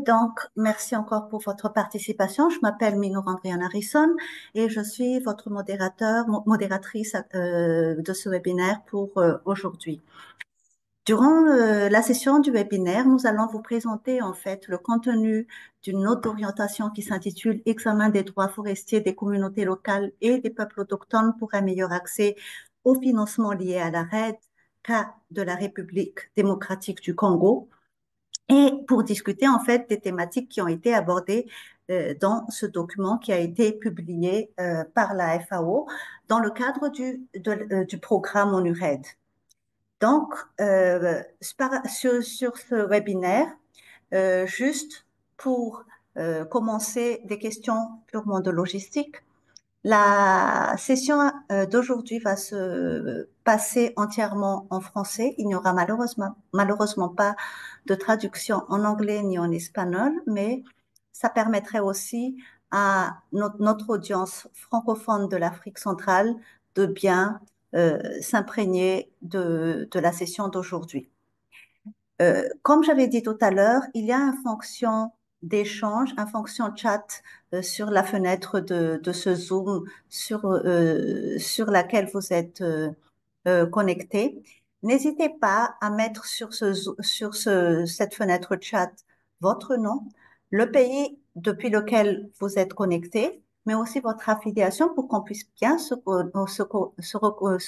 donc merci encore pour votre participation. Je m'appelle Minour Andriane Harrison et je suis votre modératrice de ce webinaire pour aujourd'hui. Durant la session du webinaire, nous allons vous présenter en fait le contenu d'une note d'orientation qui s'intitule Examen des droits forestiers des communautés locales et des peuples autochtones pour un meilleur accès au financement lié à la RED, cas de la République démocratique du Congo, et pour discuter en fait des thématiques qui ont été abordées dans ce document qui a été publié par la FAO dans le cadre du programme ONURED. Donc, sur ce webinaire, juste pour commencer des questions purement de logistique, la session d'aujourd'hui va se passer entièrement en français. Il n'y aura malheureusement pas de traduction en anglais ni en espagnol, mais ça permettrait aussi à notre audience francophone de l'Afrique centrale de bien s'imprégner de la session d'aujourd'hui. Comme j'avais dit tout à l'heure, il y a une fonction d'échange, une fonction chat sur la fenêtre de ce Zoom sur laquelle vous êtes connecté. N'hésitez pas à mettre cette fenêtre chat votre nom, le pays depuis lequel vous êtes connecté, mais aussi votre affiliation pour qu'on puisse bien se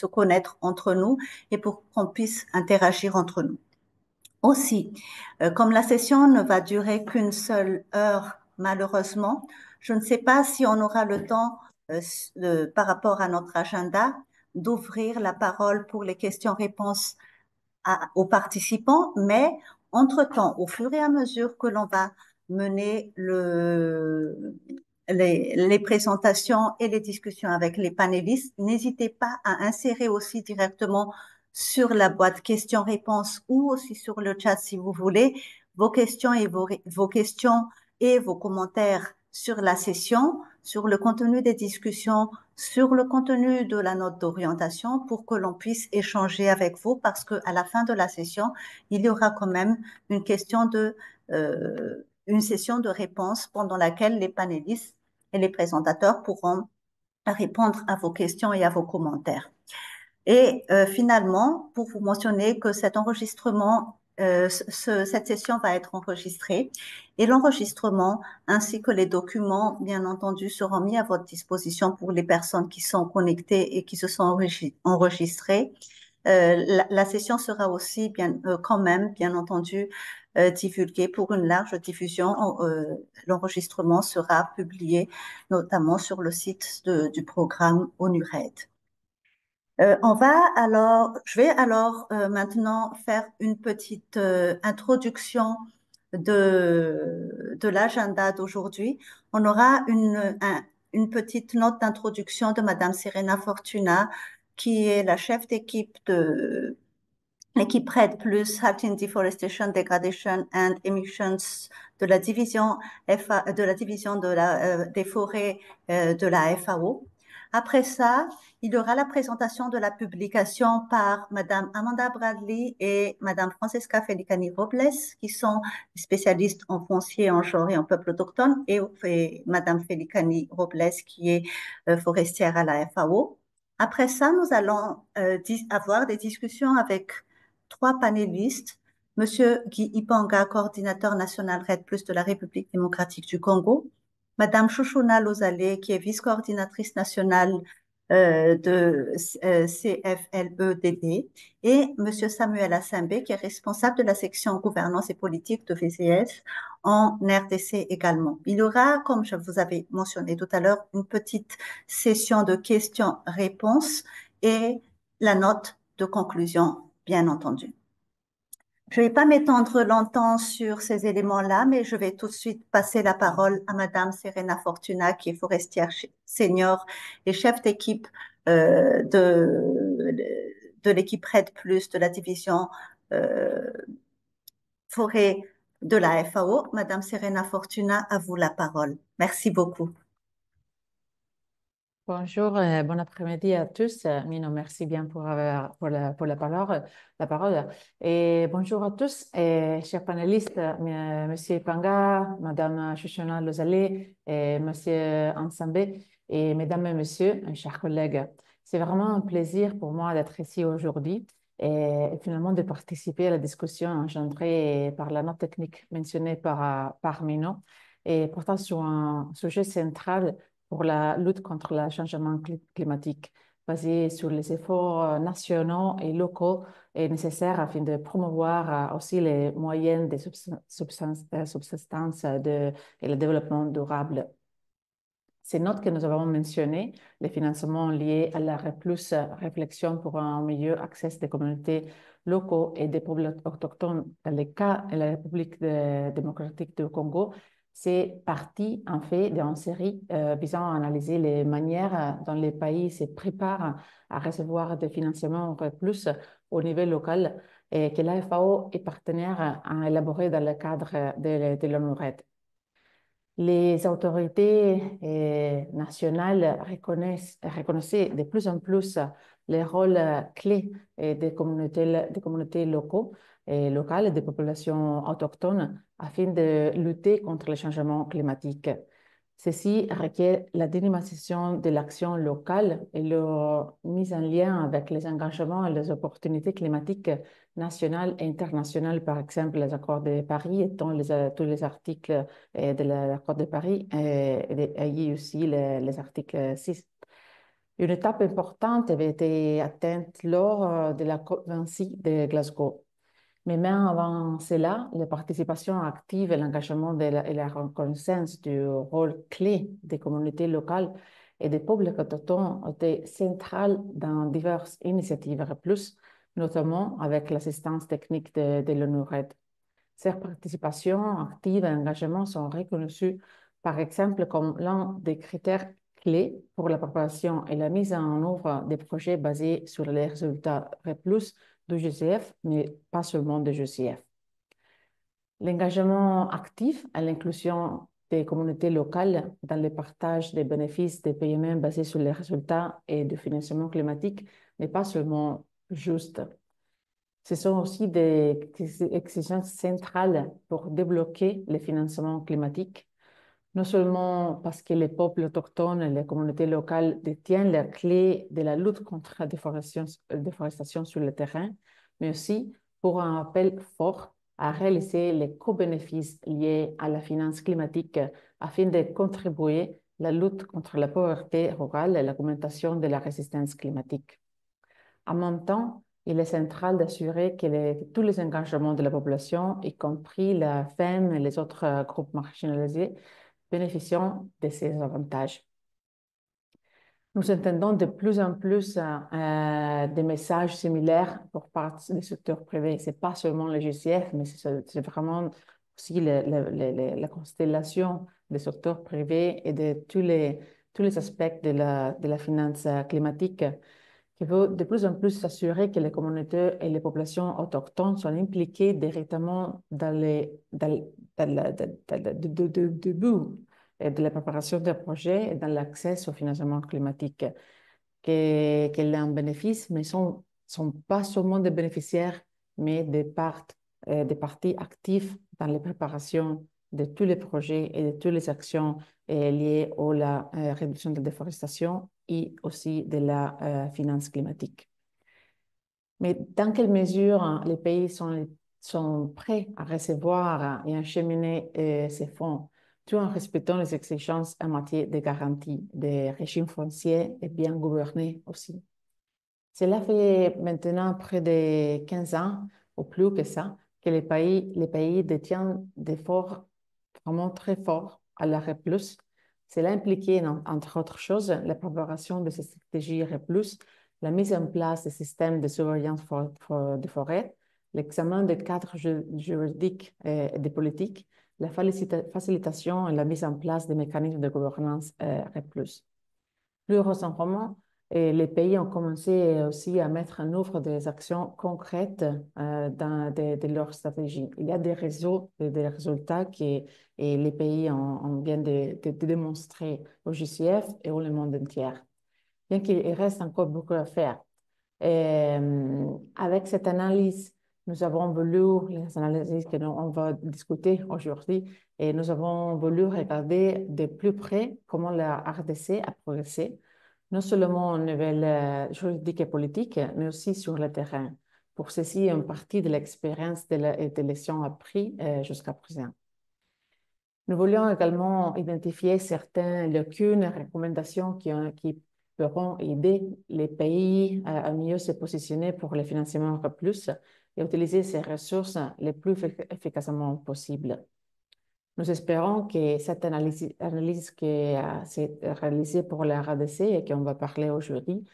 connaître entre nous et pour qu'on puisse interagir entre nous. Aussi, comme la session ne va durer qu'une seule heure, malheureusement, je ne sais pas si on aura le temps, par rapport à notre agenda, d'ouvrir la parole pour les questions-réponses aux participants, mais entre-temps, au fur et à mesure que l'on va mener les présentations et les discussions avec les panélistes, n'hésitez pas à insérer aussi directement sur la boîte questions-réponses ou aussi sur le chat si vous voulez vos questions et vos questions et vos commentaires sur la session, sur le contenu des discussions, sur le contenu de la note d'orientation pour que l'on puisse échanger avec vous parce que à la fin de la session, il y aura quand même une session de réponse pendant laquelle les panélistes et les présentateurs pourront répondre à vos questions et à vos commentaires. Et finalement, pour vous mentionner que cet enregistrement, cette session va être enregistrée et l'enregistrement ainsi que les documents, bien entendu, seront mis à votre disposition pour les personnes qui sont connectées et qui se sont enregistrées. La session sera aussi quand même, bien entendu, divulguée pour une large diffusion. L'enregistrement sera publié notamment sur le site du programme ONURED. Je vais alors maintenant faire une petite introduction de l'agenda d'aujourd'hui. On aura une petite note d'introduction de Madame Serena Fortuna, qui est la chef d'équipe de l'équipe RED+, Halting Deforestation, Degradation and Emissions de la division des forêts de la FAO. Après ça, il y aura la présentation de la publication par Madame Amanda Bradley et Madame Francesca Felicani Robles, qui sont spécialistes en foncier, en genre et en peuple autochtone, et Madame Felicani Robles, qui est forestière à la FAO. Après ça, nous allons avoir des discussions avec 3 panélistes. Monsieur Guy Ipanga, coordinateur national RED+ de la République démocratique du Congo. Madame Chouchouna Lozale, qui est vice-coordinatrice nationale de CFLEDD, et Monsieur Samuel Assembe, qui est responsable de la section gouvernance et politique de VCS en RDC également. Il y aura, comme je vous avais mentionné tout à l'heure, une petite session de questions-réponses et la note de conclusion, bien entendu. Je ne vais pas m'étendre longtemps sur ces éléments-là, mais je vais tout de suite passer la parole à Madame Serena Fortuna, qui est forestière senior et chef d'équipe de l'équipe RED+, de la division forêt de la FAO. Madame Serena Fortuna, à vous la parole. Merci beaucoup. Bonjour, bon après-midi à tous. Mino, merci bien pour la parole, la parole. Et bonjour à tous, chers panélistes, Monsieur Panga, Madame Shoshana Lozale, et Monsieur Ansambé, et Mesdames et Messieurs, chers collègues. C'est vraiment un plaisir pour moi d'être ici aujourd'hui et finalement de participer à la discussion engendrée par la note technique mentionnée par Mino, et pourtant sur un sujet central pour la lutte contre le changement climatique, basé sur les efforts nationaux et locaux et nécessaires afin de promouvoir aussi les moyens de subsistance et le développement durable. Ces notes que nous avons mentionnées, les financements liés à la réflexion pour un meilleur accès des communautés locaux et des peuples autochtones dans le cas de la République démocratique du Congo, c'est partie en fait d'une série visant à analyser les manières dont les pays se préparent à recevoir des financements plus au niveau local et que l'AFAO est partenaire à élaborer dans le cadre de l'ONU-RED. Les autorités nationales reconnaissent de plus en plus les rôles clés des communautés locales et des populations autochtones afin de lutter contre le changement climatique. Ceci requiert la dynamisation de l'action locale et leur mise en lien avec les engagements et les opportunités climatiques nationales et internationales, par exemple les accords de Paris, étant tous les articles de l'accord de Paris et aussi les articles 6. Une étape importante avait été atteinte lors de la COP26 de Glasgow. Mais même avant cela, la participation active et l'engagement et la reconnaissance du rôle clé des communautés locales et des peuples autochtones ont été centrales dans diverses initiatives REPLUS, notamment avec l'assistance technique de l'ONU-RED. Ces participations actives et engagements sont reconnus, par exemple, comme l'un des critères clés pour la préparation et la mise en œuvre des projets basés sur les résultats REPLUS du GCF, mais pas seulement du GCF. L'engagement actif à l'inclusion des communautés locales dans le partage des bénéfices des PME basés sur les résultats et du financement climatique n'est pas seulement juste. Ce sont aussi des exigences centrales pour débloquer les financements climatiques, non seulement parce que les peuples autochtones et les communautés locales détiennent la clé de la lutte contre la déforestation sur le terrain, mais aussi pour un appel fort à réaliser les co-bénéfices liés à la finance climatique afin de contribuer à la lutte contre la pauvreté rurale et l'augmentation de la résistance climatique. En même temps, il est central d'assurer que tous les engagements de la population, y compris la femme et les autres groupes marginalisés, bénéficient de ces avantages. Nous entendons de plus en plus des messages similaires pour part du secteur privé. Ce n'est pas seulement le GCF, mais c'est vraiment aussi la constellation des secteurs privés et de tous les aspects de la finance climatique qui veut de plus en plus s'assurer que les communautés et les populations autochtones sont impliquées directement dans le début de la préparation des projets et dans l'accès au financement climatique, qu'elle a un bénéfice, mais sont pas seulement des bénéficiaires, mais des parties actives dans les préparations de tous les projets et de toutes les actions liées à la réduction de la déforestation et aussi de la finance climatique. Mais dans quelle mesure les pays sont prêts à recevoir et à acheminer ces fonds, tout en respectant les exigences en matière de garantie des régimes fonciers et bien gouvernés aussi? Cela fait maintenant près de 15 ans, ou plus que ça, que les pays détiennent des efforts vraiment très forts à la REPLUS. Cela impliquait, entre autres choses, la préparation de ces stratégies REPLUS, la mise en place des systèmes de surveillance des forêts, l'examen des cadres juridiques et des politiques, la facilitation et la mise en place des mécanismes de gouvernance REPLUS. Plus récemment, les pays ont commencé aussi à mettre en œuvre des actions concrètes de leur stratégie. Il y a des résultats que les pays ont bien de démontrer au JCF et au monde entier. bien qu'il reste encore beaucoup à faire. Et, avec cette analyse, nous avons voulu, les analyses que on va discuter aujourd'hui, et nous avons voulu regarder de plus près comment la RDC a progressé, non seulement au niveau juridique et politique, mais aussi sur le terrain. Pour ceci, une partie de l'expérience et des leçons apprises jusqu'à présent. Nous voulions également identifier certaines lacunes et recommandations qui pourront aider les pays à mieux se positionner pour le financement plus et utiliser ces ressources le plus efficacement possible. Nous espérons que cette analyse qui s'est réalisée pour la RADC et qu'on va parler aujourd'hui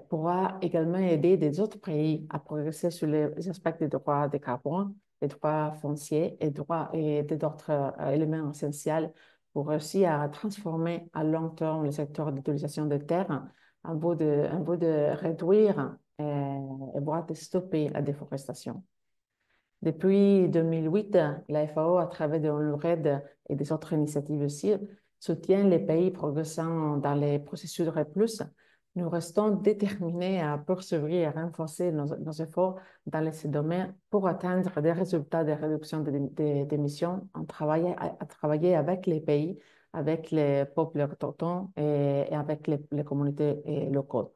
pourra également aider des autres pays à progresser sur les aspects des droits de carbone, des droits fonciers et d'autres éléments essentiels pour réussir à transformer à long terme le secteur d'utilisation des terres en vue de réduire et voire de stopper la déforestation. Depuis 2008, la FAO, à travers de l'URED et des autres initiatives aussi, soutient les pays progressant dans les processus de REPLUS. Nous restons déterminés à poursuivre et à renforcer nos efforts dans ces domaines pour atteindre des résultats de réduction d'émissions, à travailler avec les pays, avec les peuples autochtones et avec les communautés locales.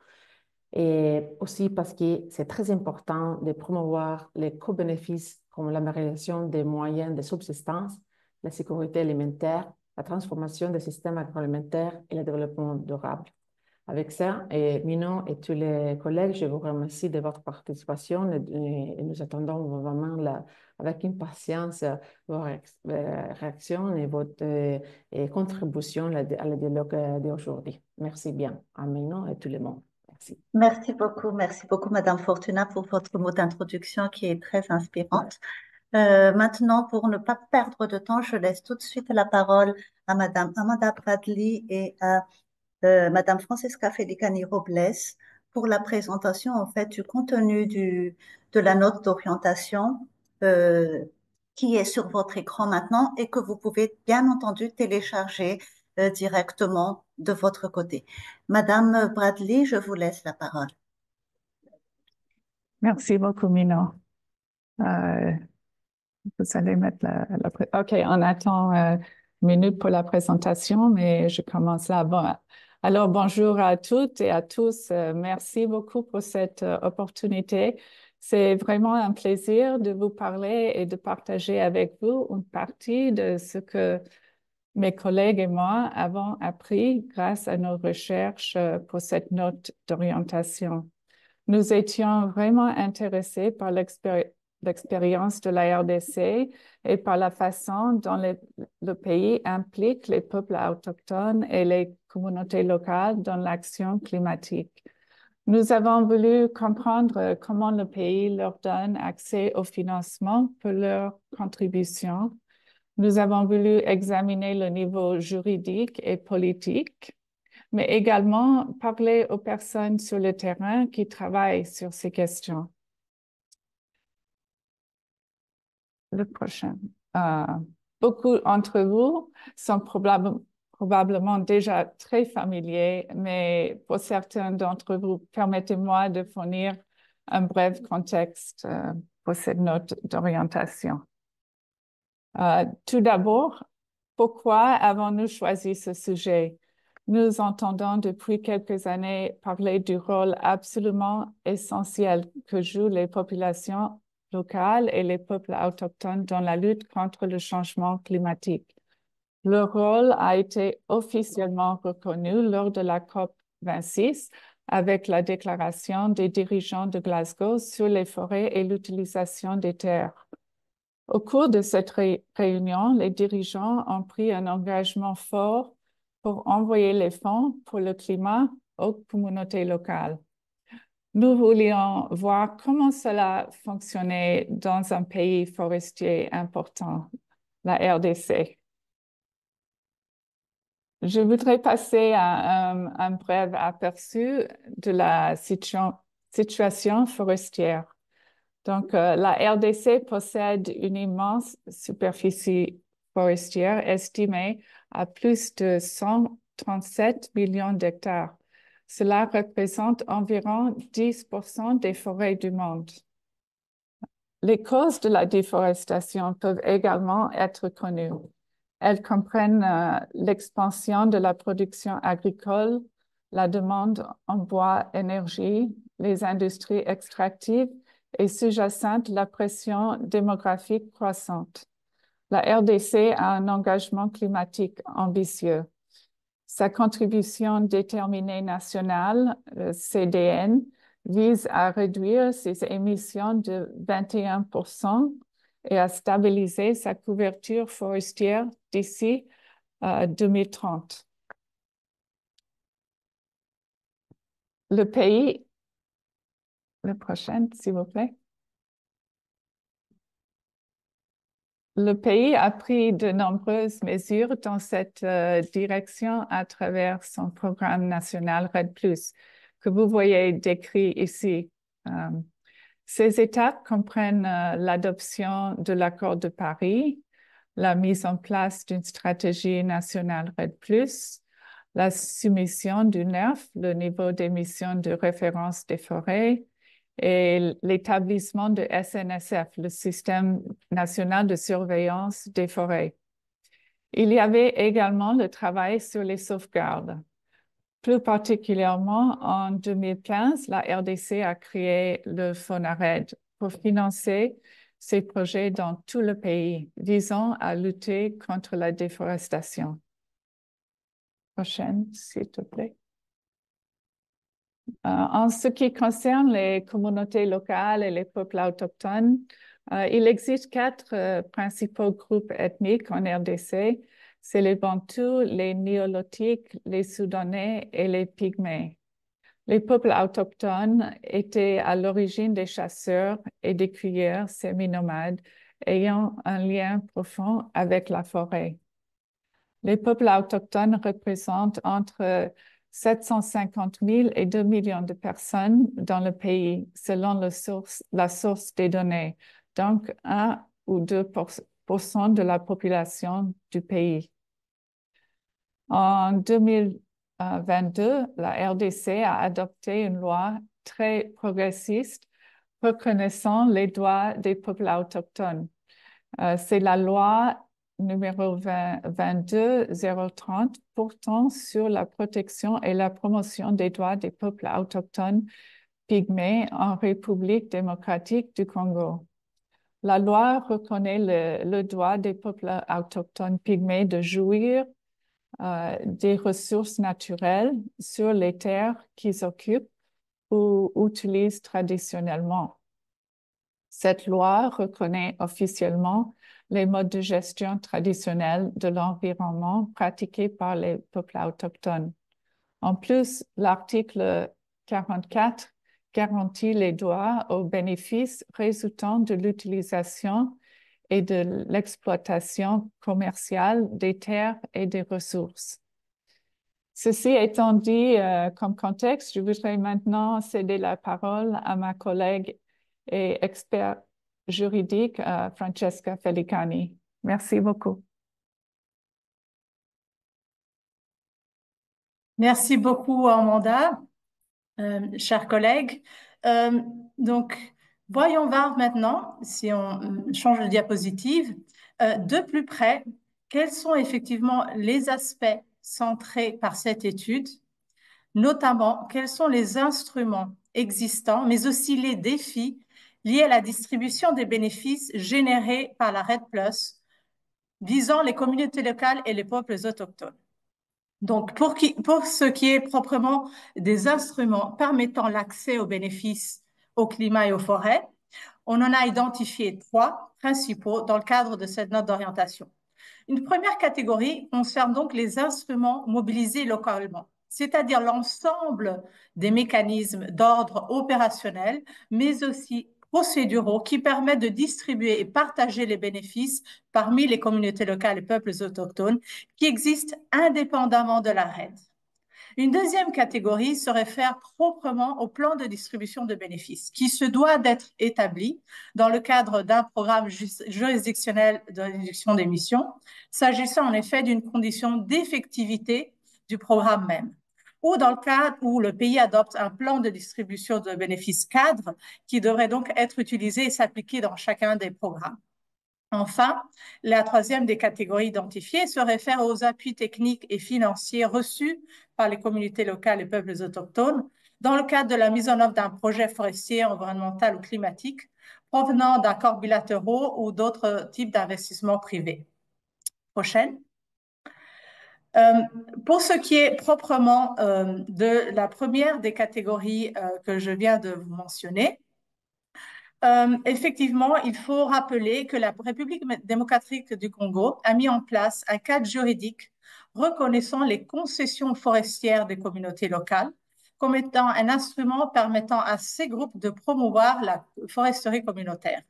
Et aussi parce que c'est très important de promouvoir les co-bénéfices comme l'amélioration des moyens de subsistance, la sécurité alimentaire, la transformation des systèmes agroalimentaires et le développement durable. Avec ça, et Mino et tous les collègues, je vous remercie de votre participation et nous attendons vraiment avec impatience vos réactions et votre contribution à la dialogue d'aujourd'hui. Merci bien à Mino et tout le monde. Merci. Merci beaucoup, Madame Fortuna, pour votre mot d'introduction qui est très inspirante. Maintenant, pour ne pas perdre de temps, je laisse tout de suite la parole à Madame Amanda Bradley et à Madame Francesca Felicani Robles pour la présentation en fait du contenu de la note d'orientation qui est sur votre écran maintenant et que vous pouvez bien entendu télécharger directement de votre côté. Madame Bradley, je vous laisse la parole. Merci beaucoup, Mino. Vous allez mettre OK, on attend une minute pour la présentation, mais je commence là. Bon, alors, bonjour à toutes et à tous. Merci beaucoup pour cette opportunité. C'est vraiment un plaisir de vous parler et de partager avec vous une partie de ce que mes collègues et moi avons appris grâce à nos recherches pour cette note d'orientation. Nous étions vraiment intéressés par l'expérience de la RDC et par la façon dont le pays implique les peuples autochtones et les communautés locales dans l'action climatique. Nous avons voulu comprendre comment le pays leur donne accès au financement pour leur contribution. Nous avons voulu examiner le niveau juridique et politique, mais également parler aux personnes sur le terrain qui travaillent sur ces questions. Le prochain. Beaucoup d'entre vous sont probablement déjà très familiers, mais pour certains d'entre vous, permettez-moi de fournir un bref contexte pour cette note d'orientation. Tout d'abord, pourquoi avons-nous choisi ce sujet? Nous entendons depuis quelques années parler du rôle absolument essentiel que jouent les populations locales et les peuples autochtones dans la lutte contre le changement climatique. Leur rôle a été officiellement reconnu lors de la COP26 avec la déclaration des dirigeants de Glasgow sur les forêts et l'utilisation des terres. Au cours de cette réunion, les dirigeants ont pris un engagement fort pour envoyer les fonds pour le climat aux communautés locales. Nous voulions voir comment cela fonctionnait dans un pays forestier important, la RDC. Je voudrais passer à un bref aperçu de la situation forestière. Donc, la RDC possède une immense superficie forestière estimée à plus de 137 millions d'hectares. Cela représente environ 10% des forêts du monde. Les causes de la déforestation peuvent également être connues. Elles comprennent l'expansion de la production agricole, la demande en bois énergie, les industries extractives et sous-jacentes la pression démographique croissante. La RDC a un engagement climatique ambitieux. Sa contribution déterminée nationale, CDN, vise à réduire ses émissions de 21% et à stabiliser sa couverture forestière d'ici 2030. Le pays, le prochain, s'il vous plaît. Le pays a pris de nombreuses mesures dans cette direction à travers son programme national REDD+, que vous voyez décrit ici. Ces étapes comprennent l'adoption de l'accord de Paris, la mise en place d'une stratégie nationale REDD+, la soumission du NERF, le niveau d'émission de référence des forêts, et l'établissement de SNSF, le Système national de surveillance des forêts. Il y avait également le travail sur les sauvegardes. Plus particulièrement, en 2015, la RDC a créé le FONARED pour financer ces projets dans tout le pays, visant à lutter contre la déforestation. Prochaine, s'il te plaît. En ce qui concerne les communautés locales et les peuples autochtones, il existe 4 principaux groupes ethniques en RDC. C'est les Bantous, les Néolotiques, les Soudanais et les Pygmées. Les peuples autochtones étaient à l'origine des chasseurs et des cueilleurs semi-nomades ayant un lien profond avec la forêt. Les peuples autochtones représentent entre 750 000 et 2 millions de personnes dans le pays, selon la source des données, donc 1 ou 2% de la population du pays. En 2022, la RDC a adopté une loi très progressiste reconnaissant les droits des peuples autochtones. C'est la loi numéro 22-030 portant sur la protection et la promotion des droits des peuples autochtones pygmées en République démocratique du Congo. La loi reconnaît le droit des peuples autochtones pygmées de jouir des ressources naturelles sur les terres qu'ils occupent ou utilisent traditionnellement. Cette loi reconnaît officiellement les modes de gestion traditionnels de l'environnement pratiqués par les peuples autochtones. En plus, l'article 44 garantit les droits aux bénéfices résultant de l'utilisation et de l'exploitation commerciale des terres et des ressources. Ceci étant dit, comme contexte, je voudrais maintenant céder la parole à ma collègue et expert juridique, Francesca Felicani. Merci beaucoup. Merci beaucoup, Amanda, chers collègues. Donc, voyons voir maintenant, si on change de diapositive, de plus près, quels sont effectivement les aspects centrés par cette étude, notamment quels sont les instruments existants, mais aussi les défis liés à la distribution des bénéfices générés par la REDD+, visant les communautés locales et les peuples autochtones. Donc, pour ce qui est proprement des instruments permettant l'accès aux bénéfices au climat et aux forêts, on en a identifié 3 principaux dans le cadre de cette note d'orientation. Une première catégorie concerne donc les instruments mobilisés localement, c'est-à-dire l'ensemble des mécanismes d'ordre opérationnel, mais aussi procéduraux qui permettent de distribuer et partager les bénéfices parmi les communautés locales et peuples autochtones qui existent indépendamment de la REDD. Une deuxième catégorie se réfère proprement au plan de distribution de bénéfices qui se doit d'être établi dans le cadre d'un programme juridictionnel de réduction d'émissions, s'agissant en effet d'une condition d'effectivité du programme même. ou dans le cas où le pays adopte un plan de distribution de bénéfices cadre qui devrait donc être utilisé et s'appliquer dans chacun des programmes. Enfin, la troisième des catégories identifiées se réfère aux appuis techniques et financiers reçus par les communautés locales et peuples autochtones dans le cadre de la mise en œuvre d'un projet forestier, environnemental ou climatique provenant d'accords bilatéraux ou d'autres types d'investissements privés. Prochaine. Pour ce qui est proprement de la première des catégories que je viens de vous mentionner, effectivement, il faut rappeler que la République démocratique du Congo a mis en place un cadre juridique reconnaissant les concessions forestières des communautés locales comme étant un instrument permettant à ces groupes de promouvoir la foresterie communautaire.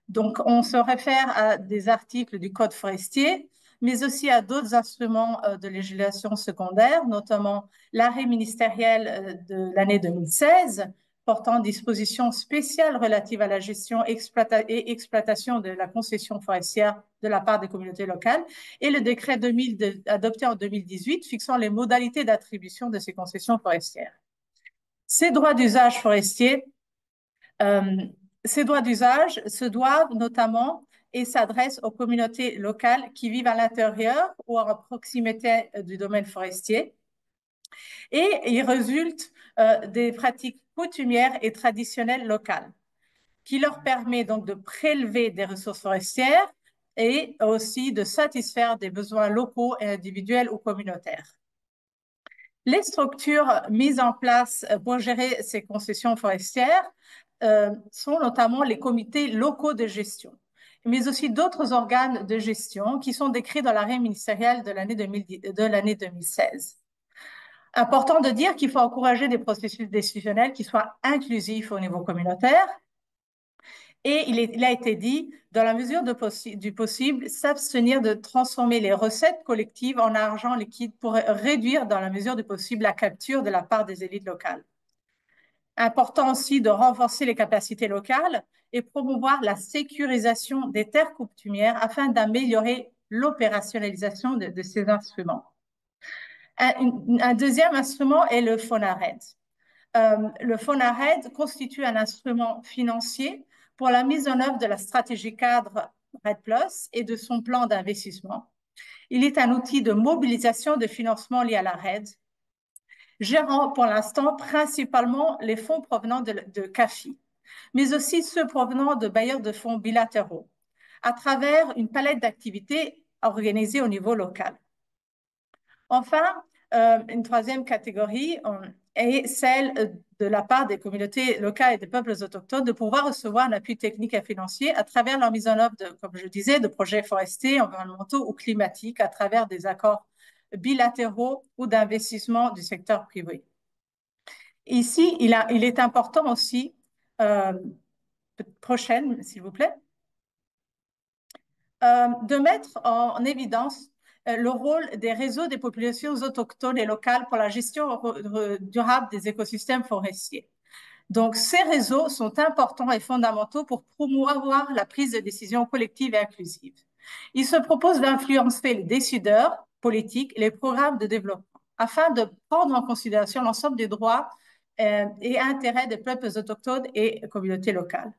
Donc, on se réfère à des articles du Code forestier, mais aussi à d'autres instruments de législation secondaire, notamment l'arrêt ministériel de l'année 2016 portant dispositions spéciales relatives à la gestion et exploitation de la concession forestière de la part des communautés locales et le décret adopté en 2018 fixant les modalités d'attribution de ces concessions forestières. Ces droits d'usage forestiers ces droits d'usage se doivent notamment et s'adressent aux communautés locales qui vivent à l'intérieur ou à proximité du domaine forestier. Et il résulte des pratiques coutumières et traditionnelles locales qui leur permet donc de prélever des ressources forestières et aussi de satisfaire des besoins locaux et individuels ou communautaires. Les structures mises en place pour gérer ces concessions forestières sont notamment les comités locaux de gestion, mais aussi d'autres organes de gestion qui sont décrits dans l'arrêt ministériel de l'année 2016. Important de dire qu'il faut encourager des processus décisionnels qui soient inclusifs au niveau communautaire. Et il a été dit, dans la mesure du possible, s'abstenir de transformer les recettes collectives en argent liquide pour réduire, dans la mesure du possible, la capture de la part des élites locales. Important aussi de renforcer les capacités locales et promouvoir la sécurisation des terres coutumières afin d'améliorer l'opérationnalisation de ces instruments. Un deuxième instrument est le FONARED. Le FONARED constitue un instrument financier pour la mise en œuvre de la stratégie cadre RED+ et de son plan d'investissement. Il est un outil de mobilisation de financement lié à la RED, gérant pour l'instant principalement les fonds provenant de CAFI, mais aussi ceux provenant de bailleurs de fonds bilatéraux, à travers une palette d'activités organisées au niveau local. Enfin, une troisième catégorie est celle de la part des communautés locales et des peuples autochtones de pouvoir recevoir un appui technique et financier à travers leur mise en œuvre, comme je disais, de projets forestiers, environnementaux ou climatiques à travers des accords bilatéraux ou d'investissement du secteur privé. Ici, il est important aussi, prochaine, s'il vous plaît, de mettre en évidence le rôle des réseaux des populations autochtones et locales pour la gestion durable des écosystèmes forestiers. Donc, ces réseaux sont importants et fondamentaux pour promouvoir la prise de décision collective et inclusive. Ils se proposent d'influencer les décideurs politiques et les programmes de développement afin de prendre en considération l'ensemble des droits et intérêts des peuples autochtones et communautés locales.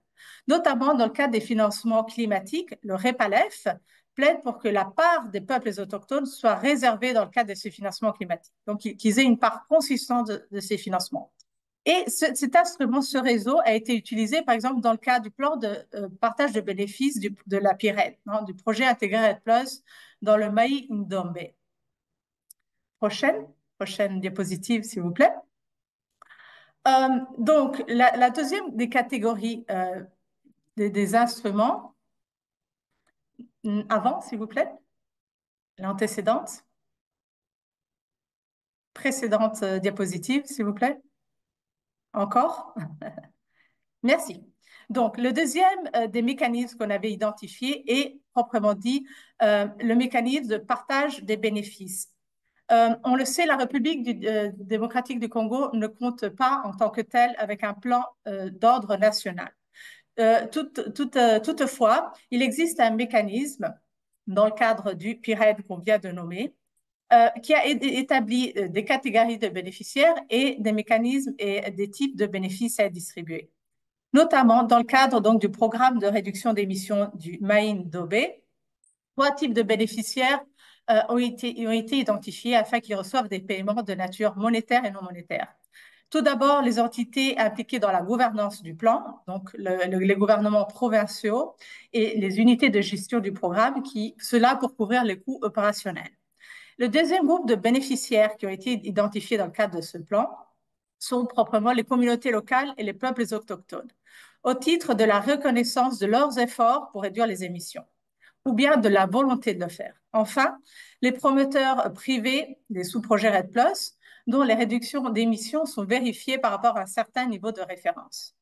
Notamment dans le cadre des financements climatiques, le REPALEF plaide pour que la part des peuples autochtones soit réservée dans le cadre de ces financements climatiques, donc qu'ils aient une part consistante de ces financements. Et cet instrument, ce réseau, a été utilisé, par exemple, dans le cadre du plan de partage de bénéfices de la PIRED, du projet intégré RED+, dans le Maï Ndombe. Prochaine diapositive, s'il vous plaît. Donc, la deuxième des catégories des instruments, avant, s'il vous plaît, l'antécédente, précédente diapositive, s'il vous plaît. Encore? Merci. Donc, le deuxième des mécanismes qu'on avait identifiés est, proprement dit, le mécanisme de partage des bénéfices. On le sait, la République démocratique du Congo ne compte pas en tant que telle avec un plan d'ordre national. Toutefois, il existe un mécanisme dans le cadre du PIRED qu'on vient de nommer, qui a établi des catégories de bénéficiaires et des mécanismes et des types de bénéfices à distribuer. Notamment dans le cadre donc, du programme de réduction d'émissions du Maïn-Dobé, 3 types de bénéficiaires ont été identifiés afin qu'ils reçoivent des paiements de nature monétaire et non monétaire. Tout d'abord, les entités impliquées dans la gouvernance du plan, donc les gouvernements provinciaux et les unités de gestion du programme, cela pour couvrir les coûts opérationnels. Le deuxième groupe de bénéficiaires qui ont été identifiés dans le cadre de ce plan sont proprement les communautés locales et les peuples autochtones, au titre de la reconnaissance de leurs efforts pour réduire les émissions, ou bien de la volonté de le faire. Enfin, les promoteurs privés des sous-projets REDD+, dont les réductions d'émissions sont vérifiées par rapport à un certain niveau de référence.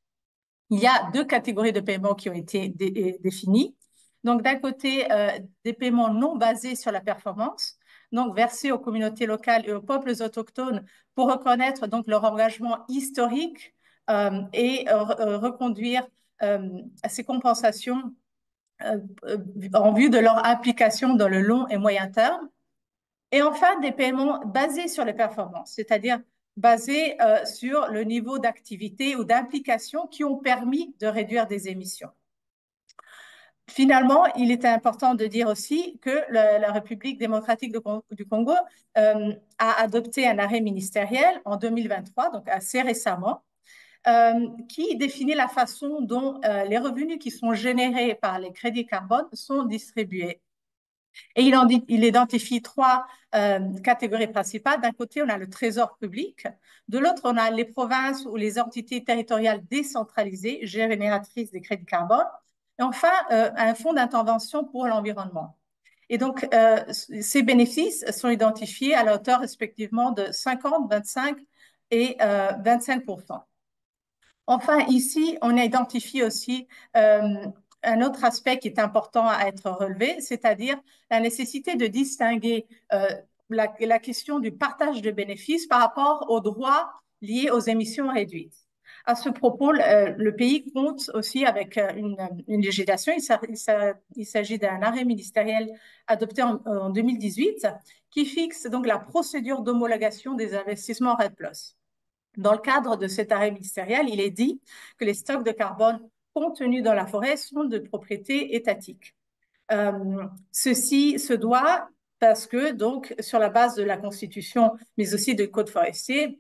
Il y a 2 catégories de paiements qui ont été définies. Donc, d'un côté, des paiements non basés sur la performance, donc versés aux communautés locales et aux peuples autochtones pour reconnaître donc leur engagement historique et reconduire ces compensations en vue de leur application dans le long et moyen terme. Et enfin, des paiements basés sur les performances, c'est-à-dire basés sur le niveau d'activité ou d'implication qui ont permis de réduire des émissions. Finalement, il était important de dire aussi que la République démocratique du Congo a adopté un arrêt ministériel en 2023, donc assez récemment, qui définit la façon dont les revenus qui sont générés par les crédits carbone sont distribués. Et il identifie 3 catégories principales. D'un côté, on a le trésor public. De l'autre, on a les provinces ou les entités territoriales décentralisées, génératrices des crédits carbone. Et enfin, un fonds d'intervention pour l'environnement. Et donc, ces bénéfices sont identifiés à la hauteur respectivement de 50, 25 et 25%. Enfin, ici, on a identifié aussi un autre aspect qui est important à être relevé, c'est-à-dire la nécessité de distinguer la question du partage de bénéfices par rapport aux droits liés aux émissions réduites. À ce propos, le pays compte aussi avec une législation. Il s'agit d'un arrêt ministériel adopté en 2018 qui fixe donc la procédure d'homologation des investissements REDD+. Dans le cadre de cet arrêt ministériel, il est dit que les stocks de carbone contenus dans la forêt sont de propriété étatique. Ceci se doit parce que, donc, sur la base de la Constitution, mais aussi du Code forestier,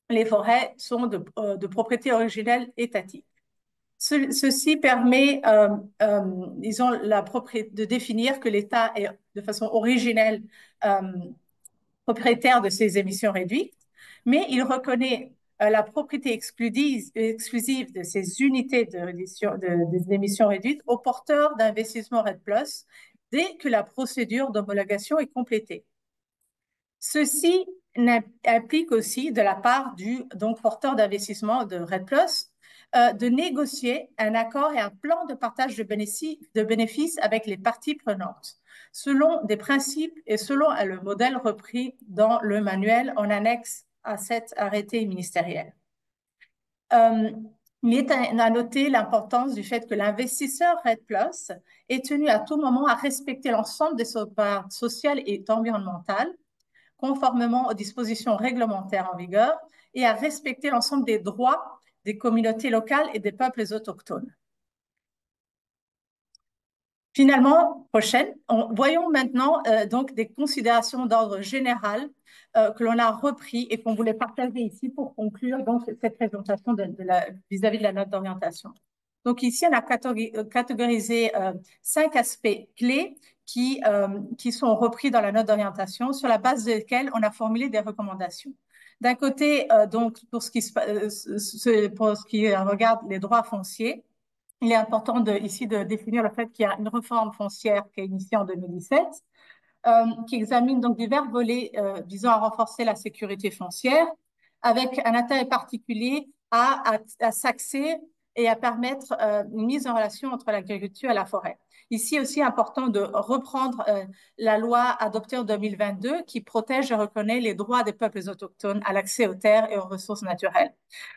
les forêts sont de propriété originelle étatique. Ceci permet, disons, de définir que l'État est de façon originelle propriétaire de ces émissions réduites, mais il reconnaît la propriété exclusive de ces unités des émissions réduites aux porteurs d'investissement REDD+, dès que la procédure d'homologation est complétée. Ceci implique aussi, de la part du porteur d'investissement de REDD+, de négocier un accord et un plan de partage de bénéfices avec les parties prenantes, selon des principes et selon le modèle repris dans le manuel en annexe à cet arrêté ministériel. Il est à noter l'importance du fait que l'investisseur REDD+ est tenu à tout moment à respecter l'ensemble des sauvegardes sociales et environnementales, conformément aux dispositions réglementaires en vigueur, et à respecter l'ensemble des droits des communautés locales et des peuples autochtones. Finalement, voyons maintenant donc des considérations d'ordre général que l'on a repris et qu'on voulait partager ici pour conclure donc, cette présentation vis-à-vis de la note d'orientation. Donc ici, on a catégorisé 5 aspects clés qui sont repris dans la note d'orientation, sur la base desquels on a formulé des recommandations. D'un côté, donc, pour ce qui regarde les droits fonciers, il est important ici de définir le fait qu'il y a une réforme foncière qui est initiée en 2017, qui examine donc divers volets visant à renforcer la sécurité foncière, avec un intérêt particulier à s'axer et à permettre une mise en relation entre l'agriculture et la forêt. Ici aussi, important de reprendre la loi adoptée en 2022 qui protège et reconnaît les droits des peuples autochtones à l'accès aux terres et aux ressources naturelles.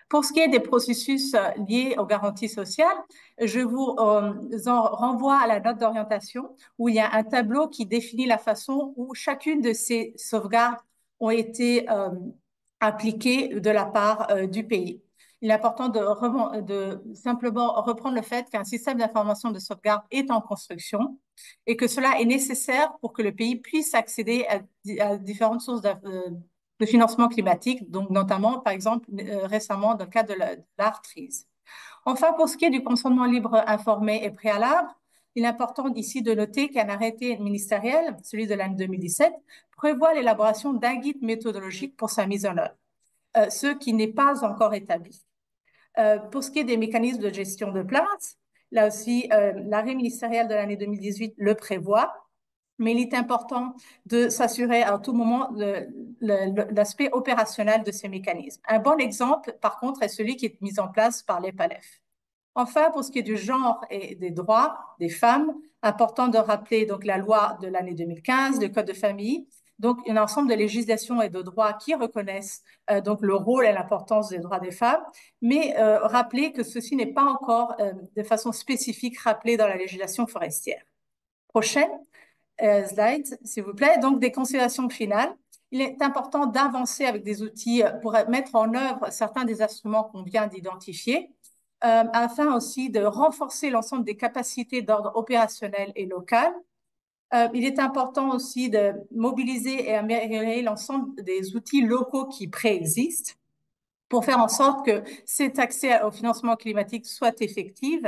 Pour ce qui est des processus liés aux garanties sociales, je vous en renvoie à la note d'orientation où il y a un tableau qui définit la façon où chacune de ces sauvegardes ont été appliquées de la part du pays. Il est important de simplement reprendre le fait qu'un système d'information de sauvegarde est en construction et que cela est nécessaire pour que le pays puisse accéder à différentes sources de financement climatique, donc notamment, par exemple, récemment dans le cadre de l'Artrise. Enfin, pour ce qui est du consentement libre, informé et préalable, il est important ici de noter qu'un arrêté ministériel, celui de l'année 2017, prévoit l'élaboration d'un guide méthodologique pour sa mise en œuvre, ce qui n'est pas encore établi. Pour ce qui est des mécanismes de gestion de place, là aussi, l'arrêt ministériel de l'année 2018 le prévoit, mais il est important de s'assurer à tout moment de l'aspect opérationnel de ces mécanismes. Un bon exemple, par contre, est celui qui est mis en place par les PALEF. Enfin, pour ce qui est du genre et des droits des femmes, important de rappeler donc la loi de l'année 2015, le Code de famille, donc un ensemble de législations et de droits qui reconnaissent donc le rôle et l'importance des droits des femmes, mais rappeler que ceci n'est pas encore de façon spécifique rappelé dans la législation forestière. Prochaine slide, s'il vous plaît. Donc, des considérations finales. Il est important d'avancer avec des outils pour mettre en œuvre certains des instruments qu'on vient d'identifier, afin aussi de renforcer l'ensemble des capacités d'ordre opérationnel et local. Il est important aussi de mobiliser et améliorer l'ensemble des outils locaux qui préexistent pour faire en sorte que cet accès au financement climatique soit effectif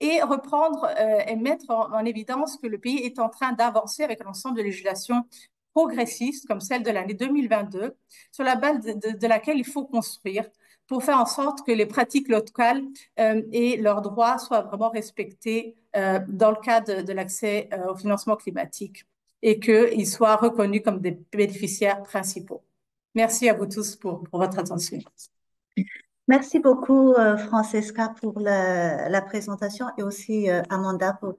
et reprendre et mettre en évidence que le pays est en train d'avancer avec l'ensemble de législations progressistes comme celle de l'année 2022, sur la base de laquelle il faut construire pour faire en sorte que les pratiques locales et leurs droits soient vraiment respectés dans le cadre de l'accès au financement climatique et qu'ils soient reconnus comme des bénéficiaires principaux. Merci à vous tous pour votre attention. Merci beaucoup, Francesca, pour la présentation et aussi Amanda pour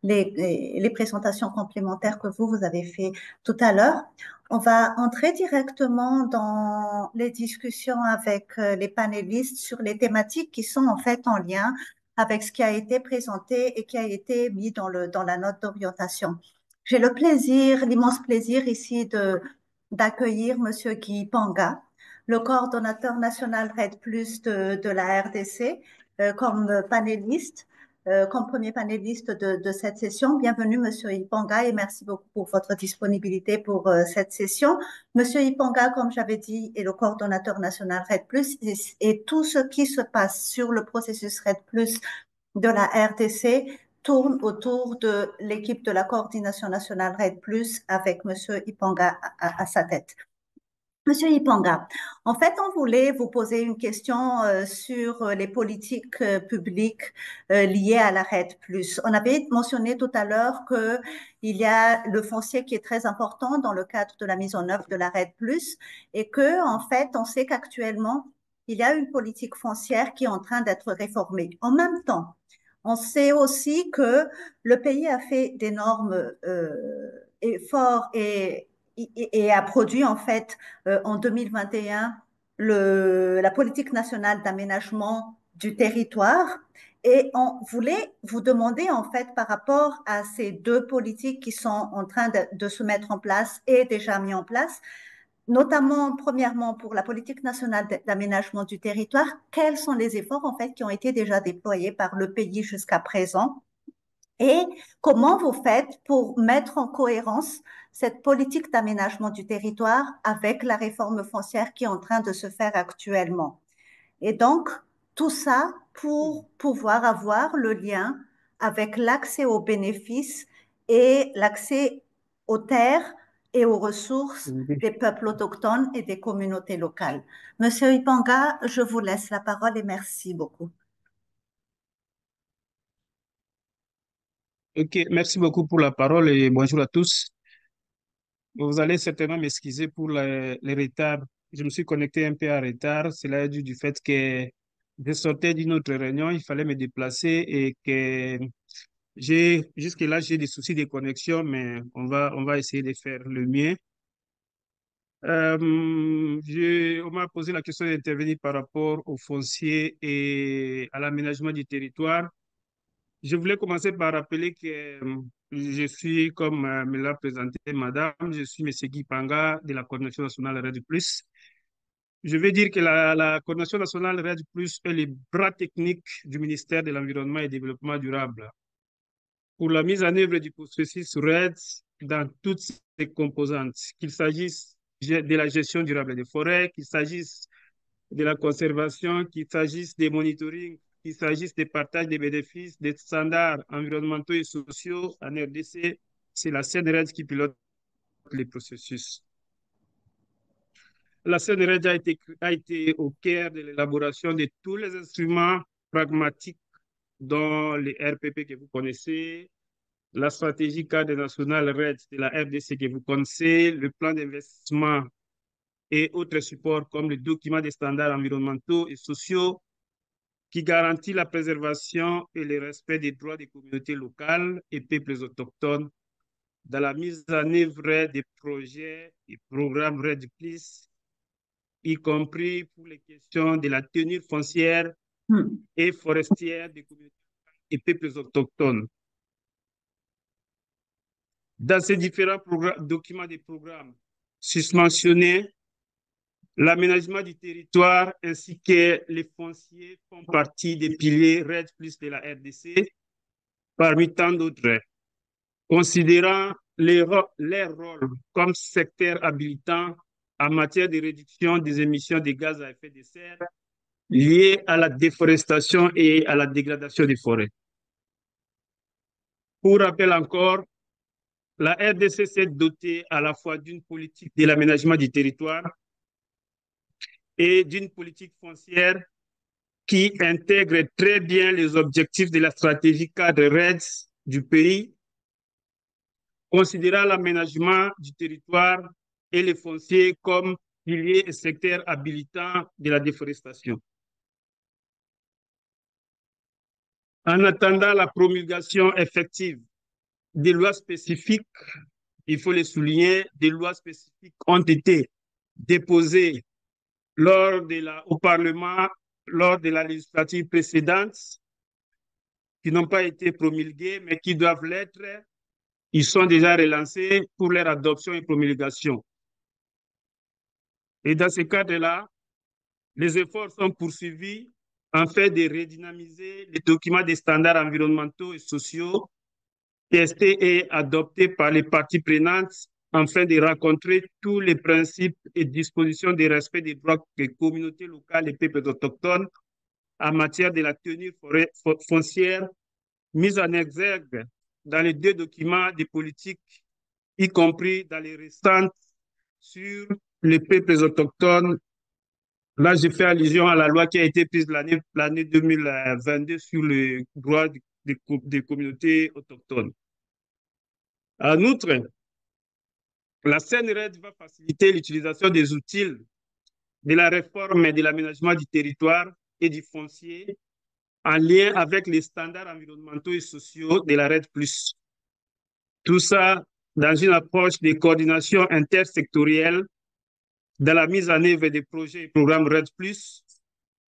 les présentations complémentaires que vous avez fait tout à l'heure. On va entrer directement dans les discussions avec les panélistes sur les thématiques qui sont en fait en lien avec ce qui a été présenté et qui a été mis dans la note d'orientation. J'ai le plaisir, l'immense plaisir ici d'accueillir Monsieur Guy Panga, le coordonnateur national RED+ de la RDC, comme panéliste, comme premier panéliste de cette session. Bienvenue, Monsieur Ipanga, et merci beaucoup pour votre disponibilité pour cette session. Monsieur Ipanga, comme j'avais dit, est le coordonnateur national RED+, et tout ce qui se passe sur le processus RED+ de la RDC tourne autour de l'équipe de la coordination nationale RED+, avec Monsieur Ipanga à sa tête. Monsieur Ipanga, en fait, on voulait vous poser une question sur les politiques publiques liées à la RED+. On avait mentionné tout à l'heure qu'il y a le foncier qui est très important dans le cadre de la mise en œuvre de la RED+, et que, en fait, on sait qu'actuellement, il y a une politique foncière qui est en train d'être réformée. En même temps, on sait aussi que le pays a fait d'énormes efforts et a produit en fait en 2021 la politique nationale d'aménagement du territoire. Et on voulait vous demander en fait par rapport à ces deux politiques qui sont en train de se mettre en place et déjà mis en place, notamment premièrement pour la politique nationale d'aménagement du territoire, quels sont les efforts en fait qui ont été déjà déployés par le pays jusqu'à présent? Et comment vous faites pour mettre en cohérence cette politique d'aménagement du territoire avec la réforme foncière qui est en train de se faire actuellement? Et donc, tout ça pour pouvoir avoir le lien avec l'accès aux bénéfices et l'accès aux terres et aux ressources des peuples autochtones et des communautés locales. Monsieur Ipanga, je vous laisse la parole et merci beaucoup. Ok, merci beaucoup pour la parole et bonjour à tous. Vous allez certainement m'excuser pour le retard. Je me suis connecté un peu en retard. Cela est dû du fait que je sortais d'une autre réunion, il fallait me déplacer et que Jusque-là, j'ai des soucis de connexion, mais on va essayer de faire le mieux. On m'a posé la question d'intervenir par rapport au foncier et à l'aménagement du territoire. Je voulais commencer par rappeler que je suis, comme me l'a présenté madame, je suis M. Guy Panga de la Coordination nationale RED+. Je veux dire que la Coordination nationale RED+ est le bras technique du ministère de l'Environnement et du Développement durable pour la mise en œuvre du processus RED dans toutes ses composantes, qu'il s'agisse de la gestion durable des forêts, qu'il s'agisse de la conservation, qu'il s'agisse des monitoring, qu'il s'agisse des partages des bénéfices, des standards environnementaux et sociaux en RDC, c'est la CNRED qui pilote les processus. La CNRED a été au cœur de l'élaboration de tous les instruments pragmatiques dont les RPP que vous connaissez, la stratégie cadre nationale RED de la RDC que vous connaissez, le plan d'investissement et autres supports comme le document des standards environnementaux et sociaux qui garantit la préservation et le respect des droits des communautés locales et peuples autochtones dans la mise en œuvre des projets et programmes RED+, y compris pour les questions de la tenue foncière et forestière des communautés et peuples autochtones. Dans ces différents documents des programmes susmentionnés, l'aménagement du territoire ainsi que les fonciers font partie des piliers RED+ de la RDC, parmi tant d'autres, considérant leur rôle comme secteur habilitant en matière de réduction des émissions de gaz à effet de serre liées à la déforestation et à la dégradation des forêts. Pour rappel encore, la RDC s'est dotée à la fois d'une politique de l'aménagement du territoire et d'une politique foncière qui intègre très bien les objectifs de la stratégie cadre REDS du pays, considérant l'aménagement du territoire et les fonciers comme piliers et secteurs habilitants de la déforestation. En attendant la promulgation effective des lois spécifiques, il faut le souligner, des lois spécifiques ont été déposées au Parlement lors de la législature précédente, qui n'ont pas été promulguées, mais qui doivent l'être. Ils sont déjà relancés pour leur adoption et promulgation. Et dans ce cadre-là, les efforts sont poursuivis en fait de redynamiser les documents des standards environnementaux et sociaux testés et adoptés par les parties prenantes afin de rencontrer tous les principes et dispositions de respect des droits des communautés locales et peuples autochtones en matière de la tenue foncière mise en exergue dans les deux documents de politique, y compris dans les récentes sur les peuples autochtones. Là, je fais allusion à la loi qui a été prise l'année 2022 sur le droit des communautés autochtones. En outre, la CNRED va faciliter l'utilisation des outils de la réforme et de l'aménagement du territoire et du foncier en lien avec les standards environnementaux et sociaux de la RED+. Tout ça dans une approche de coordination intersectorielle dans la mise en œuvre des projets et programmes RED+,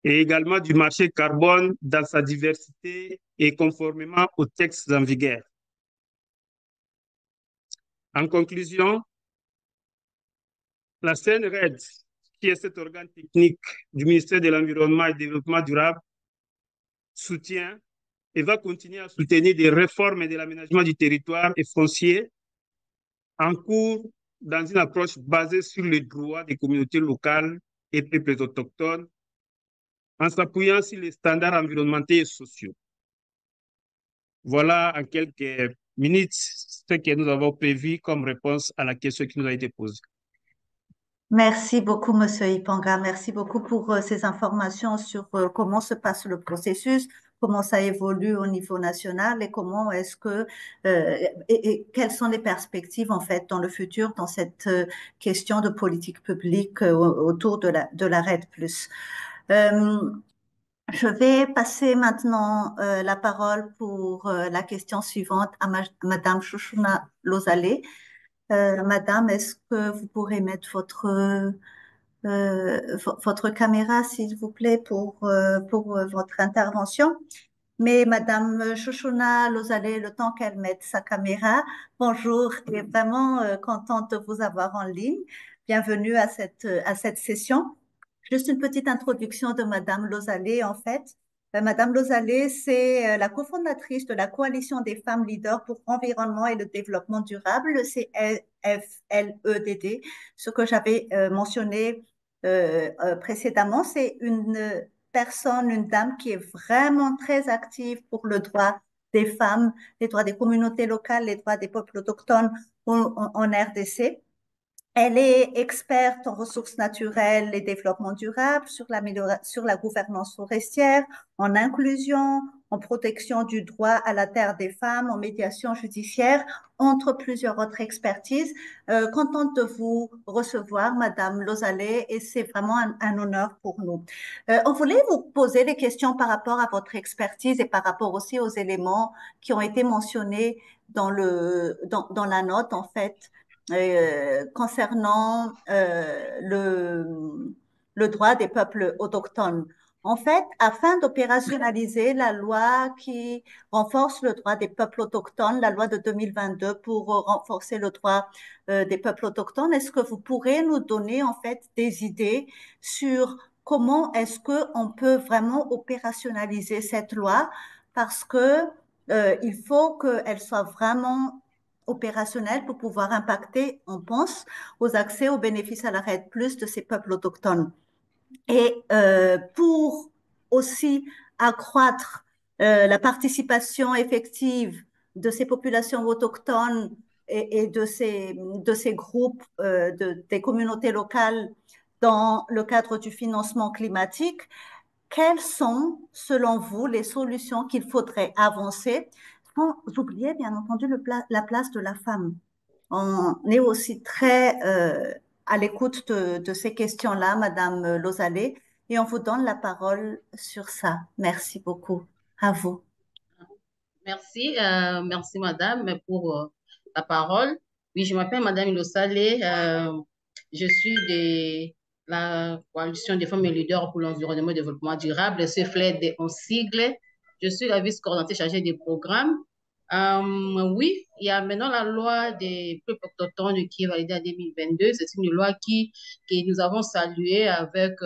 et également du marché carbone dans sa diversité et conformément aux textes en vigueur. En conclusion, la CNRED, qui est cet organe technique du ministère de l'Environnement et du Développement durable, soutient et va continuer à soutenir des réformes et de l'aménagement du territoire et foncier en cours dans une approche basée sur les droits des communautés locales et peuples autochtones, en s'appuyant sur les standards environnementaux et sociaux. Voilà en quelques minutes ce que nous avons prévu comme réponse à la question qui nous a été posée. Merci beaucoup, Monsieur Ipanga. Merci beaucoup pour ces informations sur comment se passe le processus, comment ça évolue au niveau national et comment est-ce que et quelles sont les perspectives en fait dans le futur dans cette question de politique publique autour de la RED+. Je vais passer maintenant la parole pour la question suivante à Madame Chouchouna Lozalé. Madame, est-ce que vous pourrez mettre votre caméra, s'il vous plaît, pour votre intervention? Mais Madame Chouchouna Lozalé, le temps qu'elle mette sa caméra, bonjour et vraiment contente de vous avoir en ligne. Bienvenue à cette session. Juste une petite introduction de Madame Lozalé, en fait. Madame Lozalé, c'est la cofondatrice de la Coalition des femmes leaders pour l'environnement et le développement durable, le CFLEDD. Ce que j'avais mentionné précédemment, c'est une personne, une dame qui est vraiment très active pour le droit des femmes, les droits des communautés locales, les droits des peuples autochtones en RDC. Elle est experte en ressources naturelles et développement durable, sur la gouvernance forestière, en inclusion, en protection du droit à la terre des femmes, en médiation judiciaire, entre plusieurs autres expertises. Contente de vous recevoir, Madame Lozalé, et c'est vraiment un honneur pour nous. On voulait vous poser des questions par rapport à votre expertise et par rapport aussi aux éléments qui ont été mentionnés dans la note, en fait, concernant le droit des peuples autochtones. En fait, afin d'opérationnaliser la loi qui renforce le droit des peuples autochtones, la loi de 2022 pour renforcer le droit des peuples autochtones, est-ce que vous pourrez nous donner en fait des idées sur comment est-ce qu'on peut vraiment opérationnaliser cette loi? Parce que il faut qu'elle soit vraiment opérationnel pour pouvoir impacter, on pense, aux accès aux bénéfices à la RED+ de ces peuples autochtones. Et pour aussi accroître la participation effective de ces populations autochtones et de ces groupes des communautés locales dans le cadre du financement climatique, quelles sont, selon vous, les solutions qu'il faudrait avancer sans oublier, bien entendu, la place de la femme? On est aussi très à l'écoute de ces questions-là, Madame Lozalé, et on vous donne la parole sur ça. Merci beaucoup. À vous. Merci, merci Madame pour la parole. Oui, je m'appelle Madame Ilosalé. Je suis de la Coalition des femmes et leaders pour l'environnement et le développement durable, CFLED en sigle. Je suis la vice-coordonnatée chargée des programmes. Oui, il y a maintenant la loi des peuples autochtones qui est validée en 2022. C'est une loi que nous avons saluée avec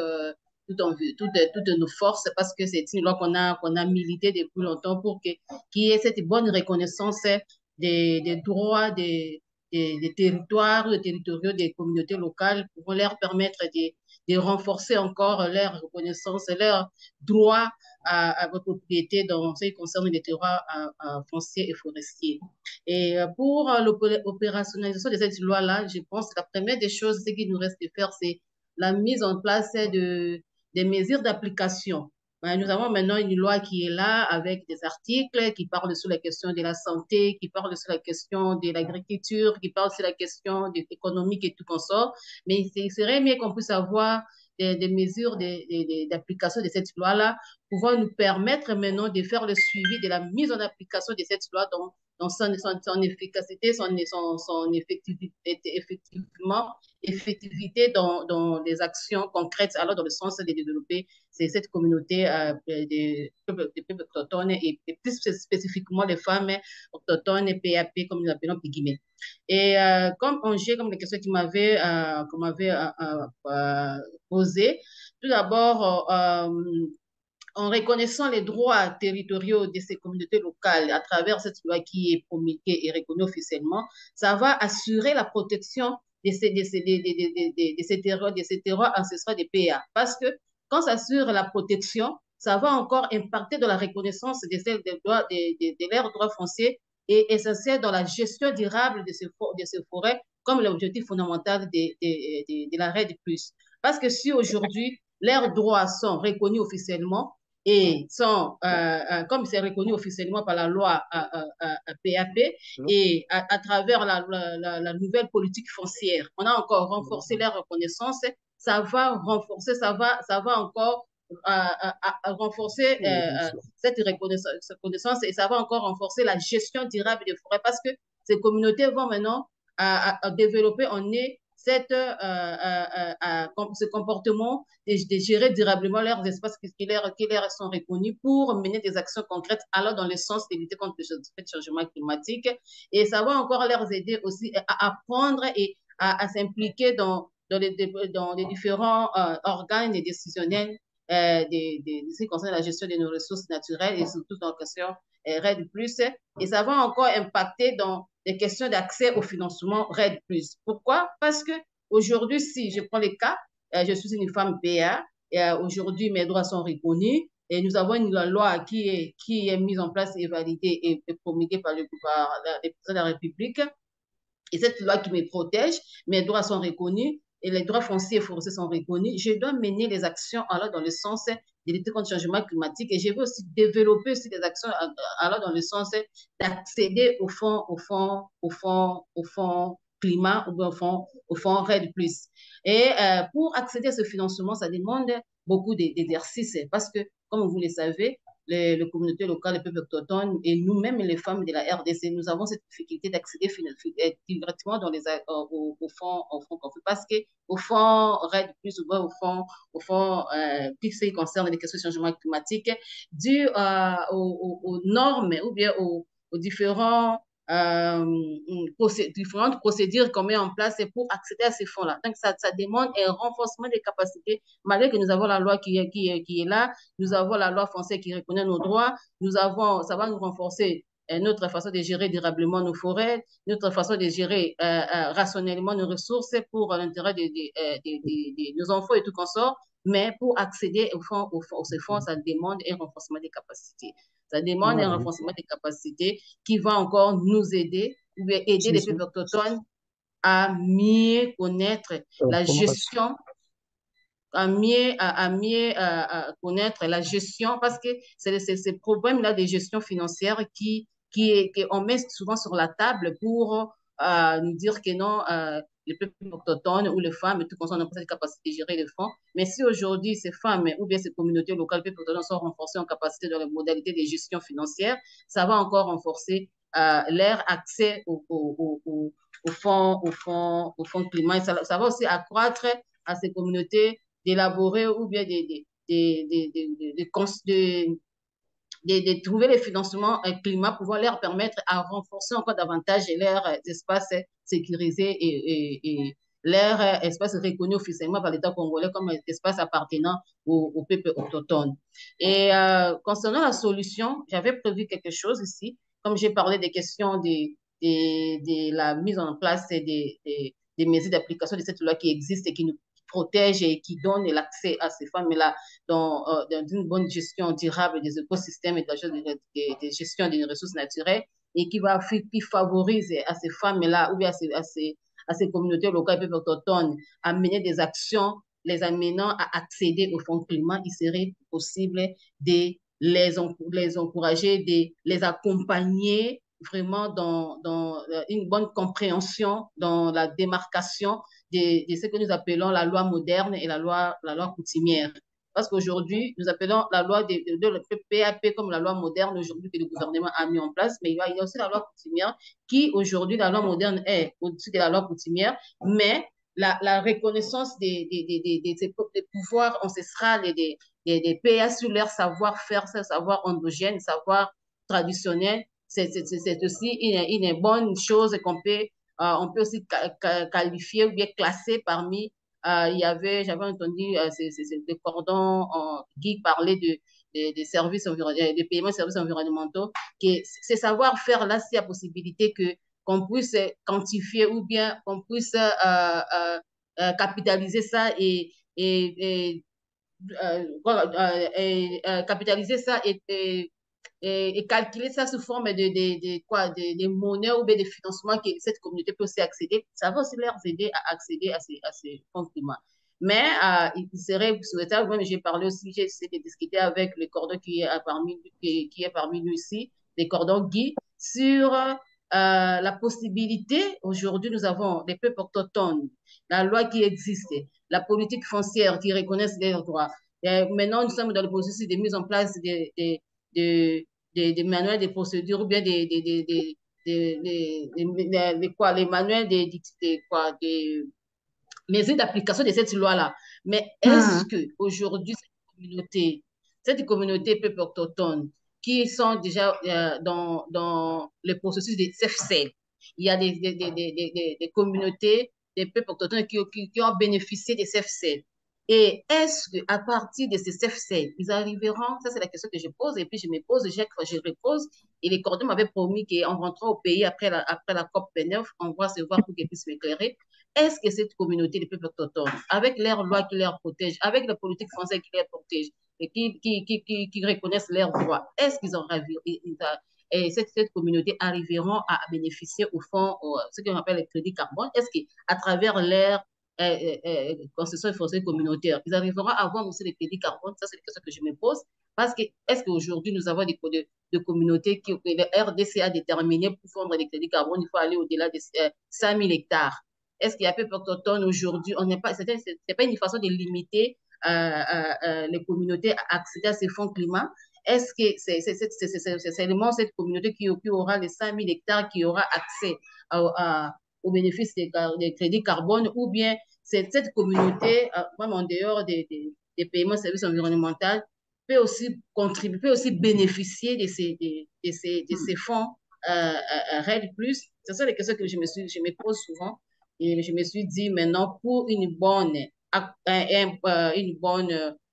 toutes nos forces parce que c'est une loi qu'on a milité depuis longtemps pour qu'il y ait cette bonne reconnaissance des droits des territoires, des territoriaux, des communautés locales pour leur permettre de renforcer encore leur reconnaissance, leur droit à votre propriété dans ce qui concerne les terroirs fonciers et forestiers. Et pour l'opérationnalisation de cette loi-là, je pense que la première des choses, ce qu'il nous reste de faire, c'est la mise en place des mesures d'application. Nous avons maintenant une loi qui est là avec des articles qui parlent sur la question de la santé, qui parlent sur la question de l'agriculture, qui parlent sur la question de l'économique et tout consort. Mais il serait mieux qu'on puisse avoir des mesures d'application de cette loi-là, pouvant nous permettre maintenant de faire le suivi de la mise en application de cette loi dans son efficacité, son effectivité dans les actions concrètes, alors dans le sens de développer cette communauté des peuples autochtones et plus spécifiquement les femmes autochtones et PAP, comme nous l'appelons Pygmées. Et comme la question qu'on m'avait posée, tout d'abord, en reconnaissant les droits territoriaux de ces communautés locales à travers cette loi qui est promulguée et reconnue officiellement, ça va assurer la protection de ces terroirs ancestraux des PA. Parce que quand ça assure la protection, ça va encore impacter dans la reconnaissance de leurs droits fonciers et essentiel dans la gestion durable de ces forêts, comme l'objectif fondamental de la RED+. Parce que si aujourd'hui, leurs droits sont reconnus officiellement, et comme c'est reconnu officiellement par la loi PAP et à travers la nouvelle politique foncière, on a encore renforcé la reconnaissance, ça va renforcer, ça va encore à renforcer cette reconnaissance et ça va encore renforcer la gestion durable des forêts parce que ces communautés vont maintenant développer en eux ce comportement de gérer durablement leurs espaces qui leur sont reconnus pour mener des actions concrètes alors dans le sens d'éviter contre le changement climatique. Et ça va encore leur aider aussi à apprendre et à s'impliquer dans les différents organes décisionnels ce qui concerne la gestion de nos ressources naturelles et surtout dans la question RED+. Et ça va encore impacter dans les questions d'accès au financement RED+. Pourquoi? Parce que aujourd'hui, si je prends les cas, je suis une femme PA et aujourd'hui, mes droits sont reconnus et nous avons une loi qui est mise en place et validée et promulguée par les présidents de la République. Et cette loi qui me protège, mes droits sont reconnus et les droits fonciers et forestiers sont reconnus. Je dois mener les actions alors dans le sens de lutter contre le changement climatique et je veux aussi développer aussi des actions alors dans le sens d'accéder au fonds climat ou au fonds RED+. Et pour accéder à ce financement, ça demande beaucoup d'exercices parce que, comme vous le savez, les communautés locales, les peuples autochtones et nous-mêmes, les femmes de la RDC, nous avons cette difficulté d'accéder directement au fonds conflit parce qu'au fond RED+, au fond qui concerne les questions de changement climatique, dû aux normes ou bien aux différentes procédures qu'on met en place pour accéder à ces fonds-là. Donc, ça demande un renforcement des capacités, malgré que nous avons la loi qui est là, nous avons la loi française qui reconnaît nos droits, ça va nous renforcer notre façon de gérer durablement nos forêts, notre façon de gérer rationnellement nos ressources pour l'intérêt de nos enfants et tout consort, mais pour accéder aux fonds, ça demande un renforcement des capacités. Ça demande un renforcement des capacités qui va encore nous aider, ou aider les peuples autochtones à mieux connaître la gestion, à mieux connaître la gestion, parce que c'est ces problèmes-là de gestion financière qu'on met souvent sur la table pour nous dire que non, les peuples autochtones ou les femmes, tout comme ça, n'ont pas cette capacité de gérer les fonds. Mais si aujourd'hui, ces femmes ou bien ces communautés locales, les peuples autochtones sont renforcées en capacité dans les modalités de gestion financière, ça va encore renforcer leur accès au fonds climat. Et ça va aussi accroître à ces communautés d'élaborer ou bien de trouver les financements climat, pouvoir leur permettre à renforcer encore davantage leurs espaces sécurisés et leur espace reconnu officiellement par l'État congolais comme espace appartenant au peuple autochtone. Et concernant la solution, j'avais prévu quelque chose ici, comme j'ai parlé des questions de la mise en place des mesures d'application de cette loi qui existe et qui nous protège et qui donne l'accès à ces femmes-là dans une bonne gestion durable des écosystèmes et de gestion des ressources naturelles et qui favorise à ces femmes-là ou bien à ces communautés locales et autochtones à mener des actions les amenant à accéder au fonds climat. Il serait possible de les encourager, de les accompagner vraiment dans une bonne compréhension, dans la démarcation de ce que nous appelons la loi moderne et la loi coutumière. Parce qu'aujourd'hui, nous appelons la loi de PAP comme la loi moderne aujourd'hui que le gouvernement a mis en place, mais il y a aussi la loi coutumière qui, aujourd'hui, la loi moderne est au-dessus de la loi coutumière, mais la reconnaissance des pouvoirs ancestrales et des PA sur leur savoir-faire, leur savoir endogène, savoir traditionnel, c'est aussi une bonne chose qu'on peut on peut aussi qualifier ou bien classer parmi, j'avais entendu des cordons qui parlaient des services des paiements de services environnementaux, que ces savoir-faire là, c'est la possibilité qu'on puisse quantifier ou bien qu'on puisse capitaliser ça et capitaliser ça et calculer ça sous forme de monnaie ou bien de financement que cette communauté peut aussi accéder, ça va aussi leur aider à accéder à ces fonds climat. Mais il serait souhaitable, même j'ai parlé aussi, j'ai essayé de discuter avec le cordon qui est parmi nous ici, les cordons Guy, sur la possibilité, aujourd'hui nous avons des peuples autochtones, la loi qui existe, la politique foncière qui reconnaît leurs droits, Maintenant, nous sommes dans le processus de mise en place des manuels de procédure ou bien les manuels des mesures d'application de cette loi-là. Mais est-ce Mhm. que aujourd'hui cette communauté peuple autochtone qui sont déjà dans le processus de CFCL, il y a des communautés, des peuples autochtones qui ont bénéficié des CFCL. Et est-ce qu'à partir de ces CFCL, ils arriveront, ça c'est la question que je pose, et puis je me pose, je repose, et les coordonnés m'avaient promis qu'en rentrant au pays après la COP 29, on va se voir pour qu'ils puissent m'éclairer. Est-ce que cette communauté, les peuples autochtones, avec leurs lois qui les protègent, avec la politique française qui les protège et qui reconnaissent leurs droits, est-ce qu'ils ont et cette communauté arriveront à bénéficier au fond, ce qu'on appelle le crédit carbone? Est-ce qu'à travers leur concession foncière communautaire, ils arriveront à avoir aussi le crédit carbone? Ça, c'est la question que je me pose. Parce que est-ce qu'aujourd'hui, nous avons de communautés que le RDC a déterminé pour fondre des crédits carbone, il faut aller au-delà de 5 000 hectares. Est-ce qu'il y a peu autochtone aujourd'hui? On n'est pas, c'est pas une façon de limiter les communautés à accéder à ces fonds climat. Est-ce que c'est seulement cette communauté qui aura les 5 000 hectares qui aura accès aux bénéfices des crédits carbone, ou bien c'est cette communauté, même en dehors des paiements de services environnementaux, peut aussi contribuer, peut aussi bénéficier de ces fonds RED+. C'est ça les questions que je me pose souvent. Et je me suis dit, maintenant, pour une bonne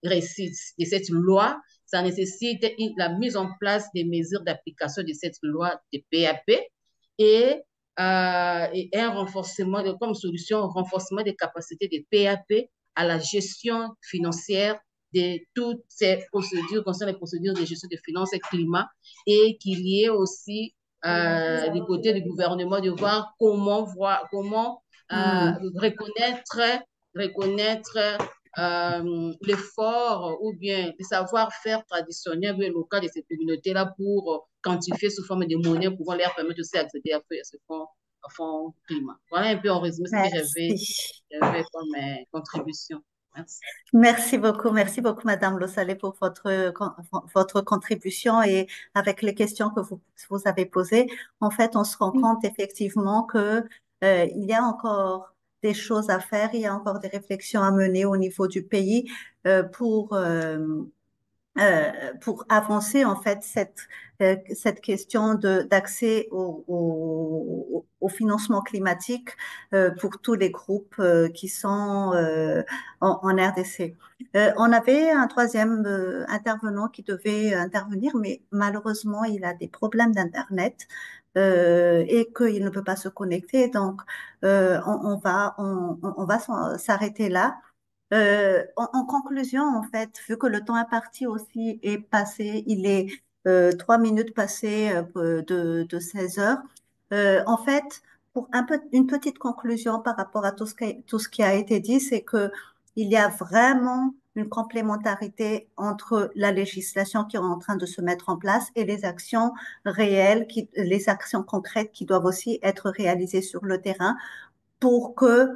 réussite de cette loi, ça nécessite la mise en place des mesures d'application de cette loi de PAP et, et un renforcement, comme solution, un renforcement des capacités des PAP à la gestion financière de toutes ces procédures, concernant les procédures de gestion de finances et climat, et qu'il y ait aussi du côté du gouvernement de voir comment reconnaître l'effort ou bien le savoir-faire traditionnel ou local de ces communautés-là pour quantifier sous forme de monnaie, pouvant leur permettre aussi d'accéder à ce fonds climat. Voilà un peu en résumé ce que Merci. j'avais comme contribution. Merci. Merci beaucoup, Madame Lossalé, pour votre contribution et avec les questions que vous avez posées. En fait, on se rend compte effectivement que il y a encore des choses à faire, il y a encore des réflexions à mener au niveau du pays euh, pour euh, pour avancer en fait cette question d'accès au financement climatique pour tous les groupes qui sont en RDC. On avait un troisième intervenant qui devait intervenir, mais malheureusement, il a des problèmes d'Internet. Et qu'il ne peut pas se connecter, donc on va s'arrêter là. En conclusion, en fait, vu que le temps imparti aussi est passé, il est 3 minutes passées de 16 heures. En fait, pour une petite conclusion par rapport à tout ce qui a été dit, c'est que il y a vraiment une complémentarité entre la législation qui est en train de se mettre en place et les actions réelles, les actions concrètes qui doivent aussi être réalisées sur le terrain pour que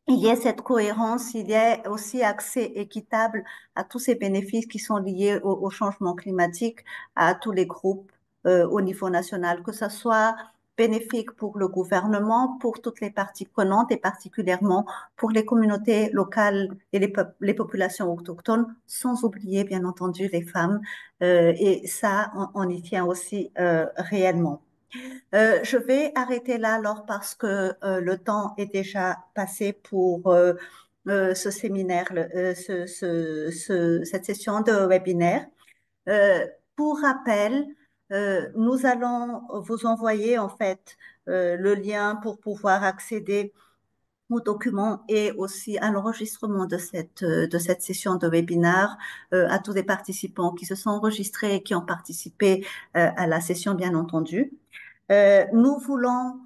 il y ait cette cohérence, il y ait aussi accès équitable à tous ces bénéfices qui sont liés au changement climatique, à tous les groupes au niveau national, que ce soit bénéfique pour le gouvernement, pour toutes les parties prenantes et particulièrement pour les communautés locales et les populations autochtones, sans oublier bien entendu les femmes. Et ça, on y tient aussi réellement. Je vais arrêter là alors parce que le temps est déjà passé pour ce séminaire, cette session de webinaire. Euh, pour rappel, nous allons vous envoyer en fait le lien pour pouvoir accéder aux documents et aussi à l'enregistrement de cette session de webinaire à tous les participants qui se sont enregistrés et qui ont participé à la session, bien entendu. Nous voulons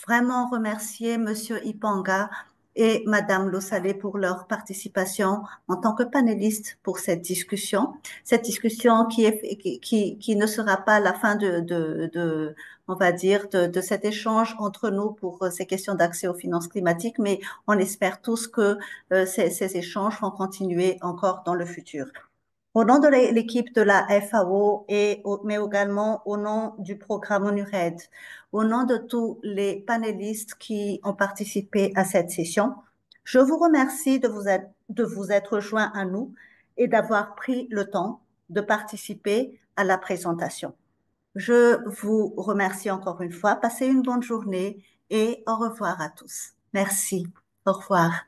vraiment remercier Monsieur Ipanga et Madame Lossalé pour leur participation en tant que panélistes pour cette discussion. Cette discussion qui ne sera pas la fin on va dire, de cet échange entre nous pour ces questions d'accès aux finances climatiques, mais on espère tous que ces échanges vont continuer encore dans le futur. Au nom de l'équipe de la FAO mais également au nom du programme ONURED, au nom de tous les panélistes qui ont participé à cette session, je vous remercie de vous être joints à nous et d'avoir pris le temps de participer à la présentation. Je vous remercie encore une fois. Passez une bonne journée et au revoir à tous. Merci. Au revoir.